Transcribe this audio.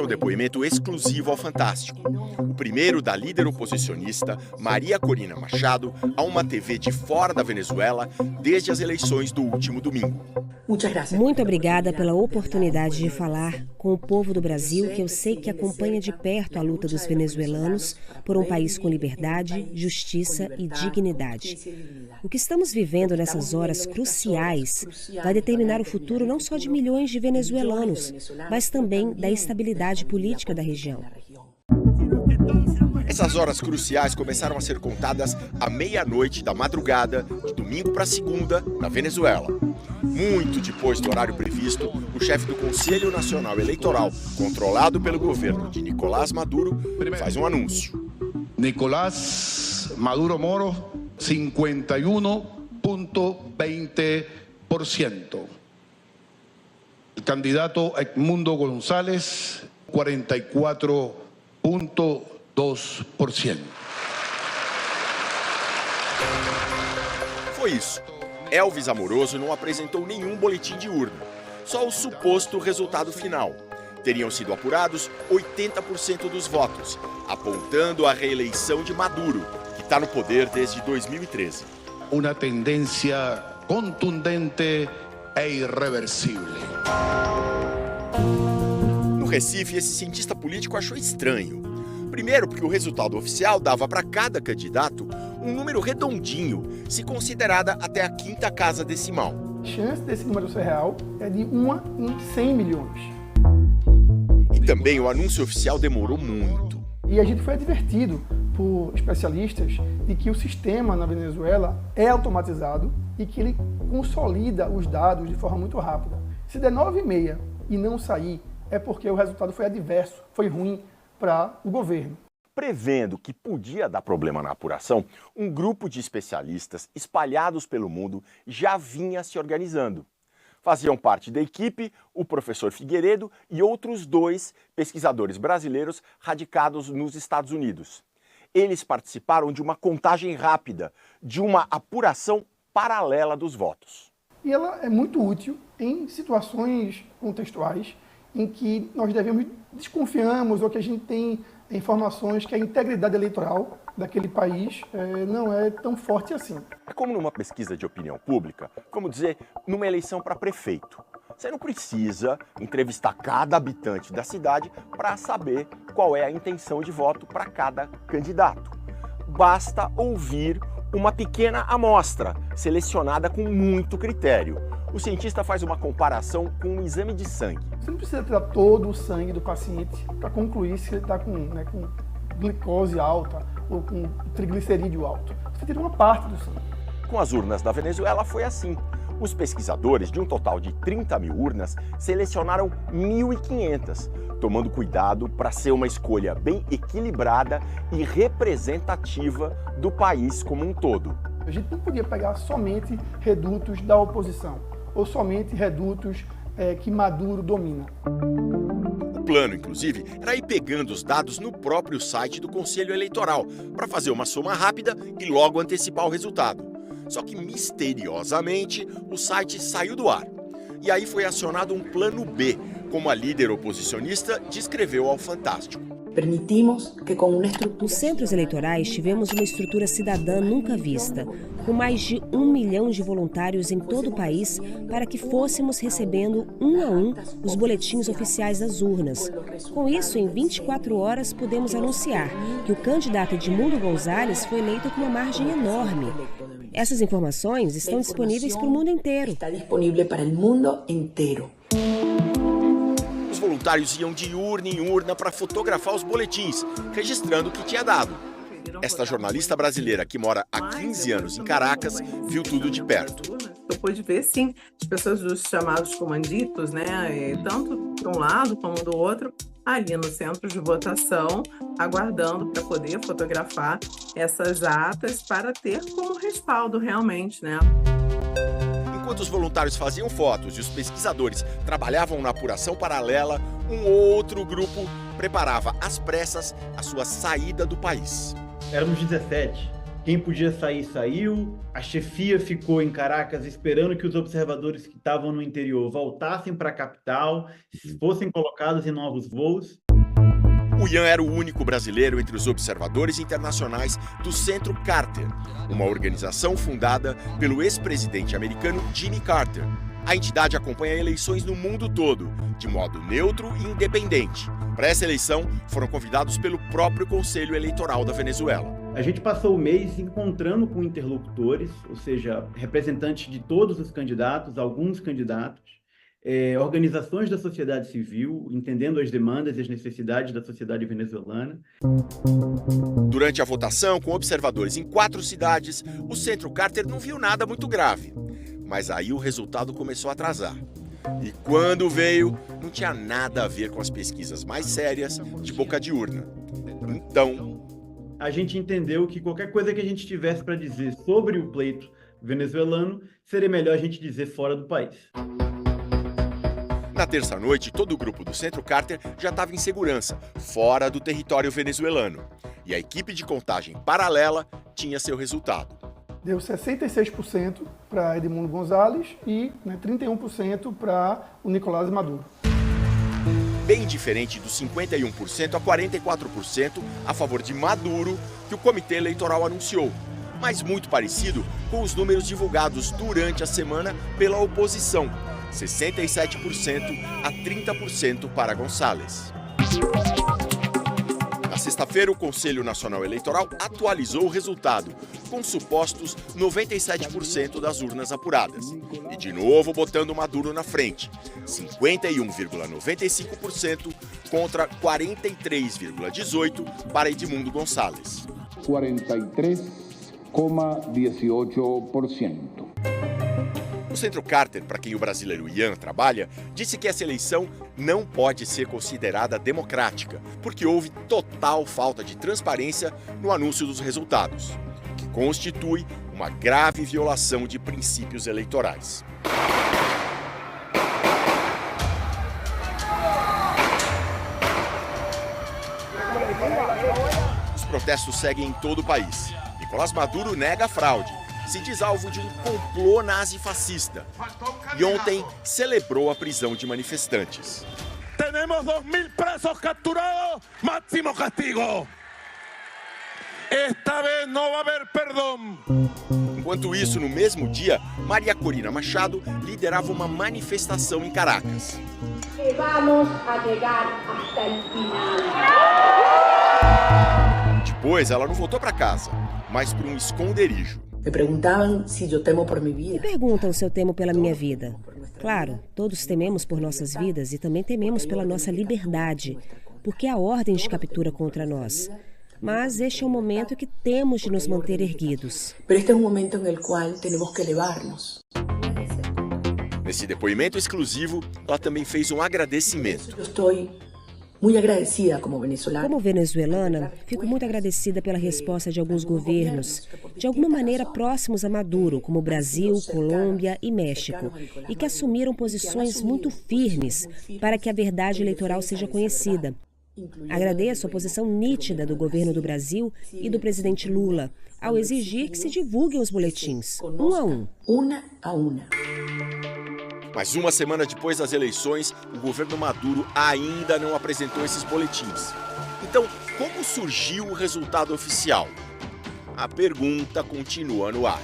depoimento exclusivo ao Fantástico. O primeiro da líder oposicionista Maria Corina Machado a uma TV de fora da Venezuela desde as eleições do último domingo. Muito obrigada pela oportunidade de falar com o povo do Brasil, que eu sei que acompanha de perto a luta dos venezuelanos por um país com liberdade, justiça e dignidade. O que estamos vivendo nessas horas cruciais vai determinar o futuro não só de milhões de venezuelanos, mas também da estabilidade política da região. Essas horas cruciais começaram a ser contadas à meia-noite da madrugada, de domingo para segunda, na Venezuela. Muito depois do horário previsto, o chefe do Conselho Nacional Eleitoral, controlado pelo governo de Nicolás Maduro, faz um anúncio. Nicolás Maduro Moro, 51.20%. El candidato Edmundo González, 44.2%. Foi isso. Elvis Amoroso não apresentou nenhum boletim de urna, só o suposto resultado final. Teriam sido apurados 80% dos votos, apontando a reeleição de Maduro, que está no poder desde 2013. Uma tendência contundente e irreversível. No Recife, esse cientista político achou estranho. Primeiro, porque o resultado oficial dava para cada candidato um número redondinho, se considerada até a quinta casa decimal. A chance desse número ser real é de 1 em 100 milhões. E também o anúncio oficial demorou muito. E a gente foi advertido por especialistas de que o sistema na Venezuela é automatizado e que ele consolida os dados de forma muito rápida. Se der 9h30 e não sair, é porque o resultado foi adverso, foi ruim para o governo. Prevendo que podia dar problema na apuração, um grupo de especialistas espalhados pelo mundo já vinha se organizando. Faziam parte da equipe o professor Figueiredo e outros 2 pesquisadores brasileiros radicados nos Estados Unidos. Eles participaram de uma contagem rápida, de uma apuração paralela dos votos. E ela é muito útil em situações contextuais em que nós desconfiamos ou que a gente tem informações que a integridade eleitoral daquele país não é tão forte assim. É como numa pesquisa de opinião pública, como dizer, numa eleição para prefeito. Você não precisa entrevistar cada habitante da cidade para saber qual é a intenção de voto para cada candidato. Basta ouvir uma pequena amostra, selecionada com muito critério. O cientista faz uma comparação com um exame de sangue. Você não precisa tirar todo o sangue do paciente para concluir se ele está com glicose alta ou com triglicerídeo alto. Você tira uma parte do sangue. Com as urnas da Venezuela foi assim. Os pesquisadores, de um total de 30 mil urnas, selecionaram 1.500, tomando cuidado para ser uma escolha bem equilibrada e representativa do país como um todo. A gente não podia pegar somente redutos da oposição, ou somente redutos que Maduro domina. O plano, inclusive, era ir pegando os dados no próprio site do Conselho Eleitoral, para fazer uma soma rápida e logo antecipar o resultado. Só que, misteriosamente, o site saiu do ar. E aí foi acionado um plano B, como a líder oposicionista descreveu ao Fantástico. Nos centros eleitorais tivemos uma estrutura cidadã nunca vista, com mais de 1 milhão de voluntários em todo o país para que fôssemos recebendo um a um os boletins oficiais das urnas. Com isso, em 24 horas, pudemos anunciar que o candidato Edmundo González foi eleito com uma margem enorme. Essas informações estão disponíveis para o mundo inteiro. Os voluntários iam de urna em urna para fotografar os boletins, registrando o que tinha dado. Esta jornalista brasileira, que mora há 15 anos em Caracas, viu tudo de perto. Eu pude ver, sim, as pessoas dos chamados comanditos, né, tanto de um lado como do outro, ali no centro de votação, aguardando para poder fotografar essas atas para ter como respaldo realmente, né? Enquanto os voluntários faziam fotos e os pesquisadores trabalhavam na apuração paralela, um outro grupo preparava às pressas a sua saída do país. Éramos 17. Quem podia sair, saiu. A chefia ficou em Caracas esperando que os observadores que estavam no interior voltassem para a capital, fossem colocados em novos voos. O Ian era o único brasileiro entre os observadores internacionais do Centro Carter, uma organização fundada pelo ex-presidente americano Jimmy Carter. A entidade acompanha eleições no mundo todo, de modo neutro e independente. Para essa eleição, foram convidados pelo próprio Conselho Eleitoral da Venezuela. A gente passou o mês encontrando com interlocutores, ou seja, representantes de todos os candidatos, alguns candidatos, organizações da sociedade civil, entendendo as demandas e as necessidades da sociedade venezuelana. Durante a votação, com observadores em 4 cidades, o Centro Carter não viu nada muito grave. Mas aí o resultado começou a atrasar. E quando veio, não tinha nada a ver com as pesquisas mais sérias de boca de urna. Então, a gente entendeu que qualquer coisa que a gente tivesse para dizer sobre o pleito venezuelano, seria melhor a gente dizer fora do país. Na terça-noite, todo o grupo do Centro Carter já estava em segurança, fora do território venezuelano. E a equipe de contagem paralela tinha seu resultado. Deu 66% para Edmundo González e 31% para o Nicolás Maduro. Bem diferente dos 51% a 44% a favor de Maduro que o Comitê Eleitoral anunciou, mas muito parecido com os números divulgados durante a semana pela oposição, 67% a 30% para González. Na sexta-feira, o Conselho Nacional Eleitoral atualizou o resultado, com supostos 97% das urnas apuradas. E de novo botando Maduro na frente, 51,95% contra 43,18% para Edmundo González. 43,18%. O Centro Carter, para quem o brasileiro Ian trabalha, disse que essa eleição não pode ser considerada democrática, porque houve total falta de transparência no anúncio dos resultados, o que constitui uma grave violação de princípios eleitorais. Os protestos seguem em todo o país. Nicolás Maduro nega a fraude, se diz alvo de um complô nazi-fascista e ontem celebrou a prisão de manifestantes. Temos 2.000 presos capturados, máximo castigo. Esta vez não vai haver perdão. Enquanto isso, no mesmo dia, Maria Corina Machado liderava uma manifestação em Caracas. Vamos a chegar hasta el final. Depois, ela não voltou para casa, mas para um esconderijo. Me perguntavam se eu temo por minha vida. Me perguntam se eu temo pela minha vida. Claro, todos tememos por nossas vidas e também tememos pela nossa liberdade, porque há ordens de captura contra nós. Mas este é um momento que temos de nos manter erguidos. Mas este é um momento no qual temos que elevar-nos. Nesse depoimento exclusivo, ela também fez um agradecimento. Eu estou muito agradecida como venezuelana. Como venezuelana, fico muito agradecida pela resposta de alguns governos, de alguma maneira próximos a Maduro, como Brasil, Colômbia e México, e que assumiram posições muito firmes para que a verdade eleitoral seja conhecida. Agradeço a posição nítida do governo do Brasil e do presidente Lula, ao exigir que se divulguem os boletins, um a um. Uma a uma. Mas uma semana depois das eleições, o governo Maduro ainda não apresentou esses boletins. Então, como surgiu o resultado oficial? A pergunta continua no ar.